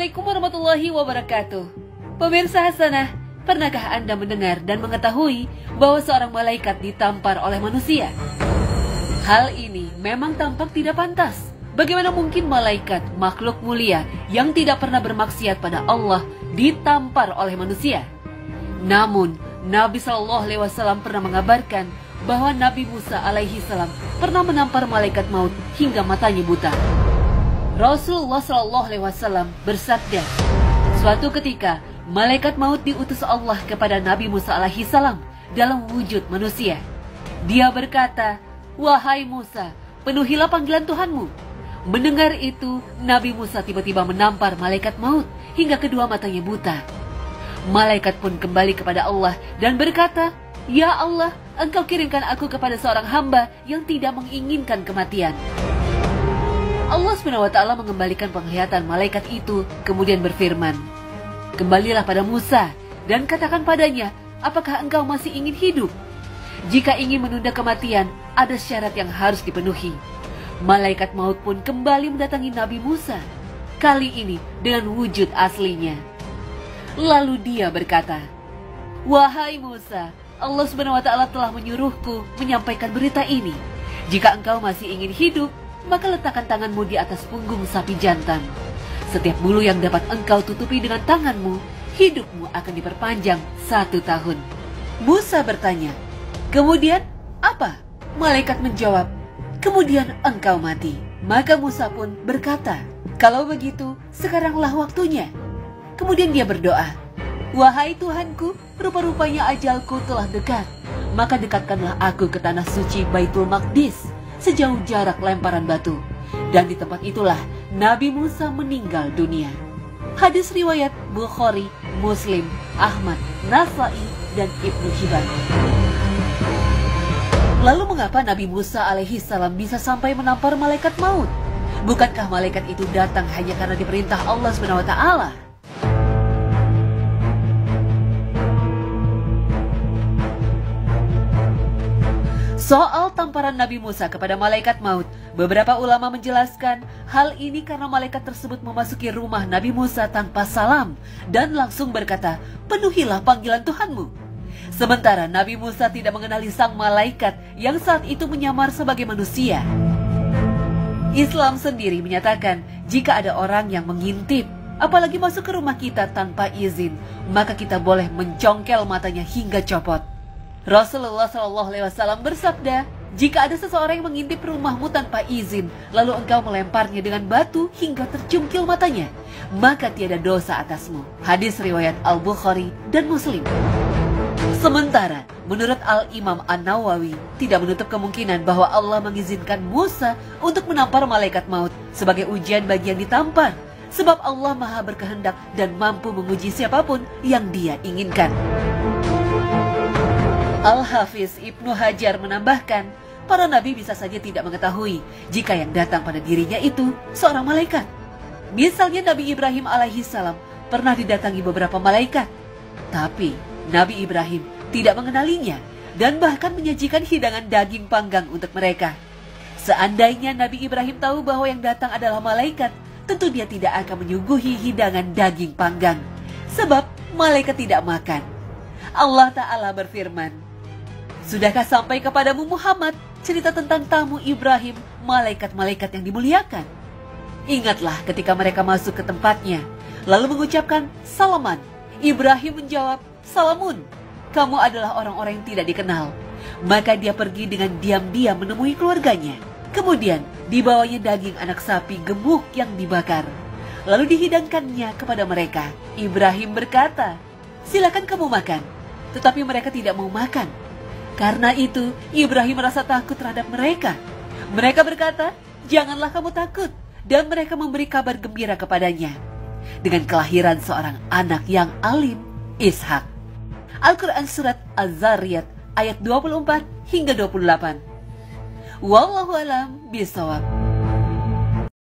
Assalamualaikum warahmatullahi wabarakatuh. Pemirsa Hasanah, pernahkah Anda mendengar dan mengetahui bahwa seorang malaikat ditampar oleh manusia? Hal ini memang tampak tidak pantas. Bagaimana mungkin malaikat, makhluk mulia yang tidak pernah bermaksiat pada Allah, ditampar oleh manusia? Namun, Nabi SAW pernah mengabarkan bahwa Nabi Musa alaihissalam pernah menampar malaikat maut hingga matanya buta. Rasulullah SAW bersabda, suatu ketika malaikat maut diutus Allah kepada Nabi Musa alaihissalam dalam wujud manusia. Dia berkata, "Wahai Musa, penuhilah panggilan Tuhanmu." Mendengar itu, Nabi Musa tiba-tiba menampar malaikat maut hingga kedua matanya buta. Malaikat pun kembali kepada Allah dan berkata, "Ya Allah, Engkau kirimkan aku kepada seorang hamba yang tidak menginginkan kematian." Allah SWT mengembalikan penglihatan malaikat itu, kemudian berfirman, "Kembalilah pada Musa dan katakan padanya, apakah engkau masih ingin hidup? Jika ingin menunda kematian, ada syarat yang harus dipenuhi." Malaikat maut pun kembali mendatangi Nabi Musa, kali ini dengan wujud aslinya. Lalu dia berkata, "Wahai Musa, Allah SWT telah menyuruhku menyampaikan berita ini. Jika engkau masih ingin hidup, maka letakkan tanganmu di atas punggung sapi jantan. Setiap bulu yang dapat engkau tutupi dengan tanganmu, hidupmu akan diperpanjang 1 tahun. Musa bertanya, "Kemudian apa?" Malaikat menjawab, "Kemudian engkau mati." Maka Musa pun berkata, "Kalau begitu, sekaranglah waktunya." Kemudian dia berdoa, "Wahai Tuhanku, rupa-rupanya ajalku telah dekat. Maka dekatkanlah aku ke tanah suci Baitul Maqdis sejauh jarak lemparan batu." Dan di tempat itulah Nabi Musa meninggal dunia. Hadis riwayat Bukhari, Muslim, Ahmad, Nasai, dan Ibnu Hibban. Lalu mengapa Nabi Musa alaihissalam bisa sampai menampar malaikat maut? Bukankah malaikat itu datang hanya karena diperintah Allah SWT? Soal tamparan Nabi Musa kepada malaikat maut, beberapa ulama menjelaskan hal ini karena malaikat tersebut memasuki rumah Nabi Musa tanpa salam dan langsung berkata, "Penuhilah panggilan Tuhanmu." Sementara Nabi Musa tidak mengenali sang malaikat yang saat itu menyamar sebagai manusia. Islam sendiri menyatakan jika ada orang yang mengintip, apalagi masuk ke rumah kita tanpa izin, maka kita boleh mencongkel matanya hingga copot. Rasulullah SAW bersabda, "Jika ada seseorang yang mengintip rumahmu tanpa izin, lalu engkau melemparnya dengan batu hingga tercungkil matanya, maka tiada dosa atasmu." Hadis riwayat Al-Bukhari dan Muslim. Sementara, menurut Al-Imam An-Nawawi, tidak menutup kemungkinan bahwa Allah mengizinkan Musa untuk menampar malaikat maut sebagai ujian bagi yang ditampar, sebab Allah Maha berkehendak dan mampu menguji siapapun yang Dia inginkan. Al-Hafiz Ibnu Hajar menambahkan, para nabi bisa saja tidak mengetahui jika yang datang pada dirinya itu seorang malaikat. Misalnya Nabi Ibrahim alaihissalam pernah didatangi beberapa malaikat, tapi Nabi Ibrahim tidak mengenalinya dan bahkan menyajikan hidangan daging panggang untuk mereka. Seandainya Nabi Ibrahim tahu bahwa yang datang adalah malaikat, tentu dia tidak akan menyuguhi hidangan daging panggang, sebab malaikat tidak makan. Allah Ta'ala berfirman, "Sudahkah sampai kepadamu Muhammad cerita tentang tamu Ibrahim, malaikat-malaikat yang dimuliakan? Ingatlah ketika mereka masuk ke tempatnya, lalu mengucapkan salaman. Ibrahim menjawab, 'Salamun, kamu adalah orang-orang yang tidak dikenal.' Maka dia pergi dengan diam-diam menemui keluarganya. Kemudian dibawanya daging anak sapi gemuk yang dibakar, lalu dihidangkannya kepada mereka. Ibrahim berkata, 'Silakan kamu makan.' Tetapi mereka tidak mau makan. Karena itu, Ibrahim merasa takut terhadap mereka. Mereka berkata, 'Janganlah kamu takut.' Dan mereka memberi kabar gembira kepadanya dengan kelahiran seorang anak yang alim, Ishak. Al-Quran Surat Az-Zariyat ayat 24 hingga 28. Wallahu a'lam bishawab.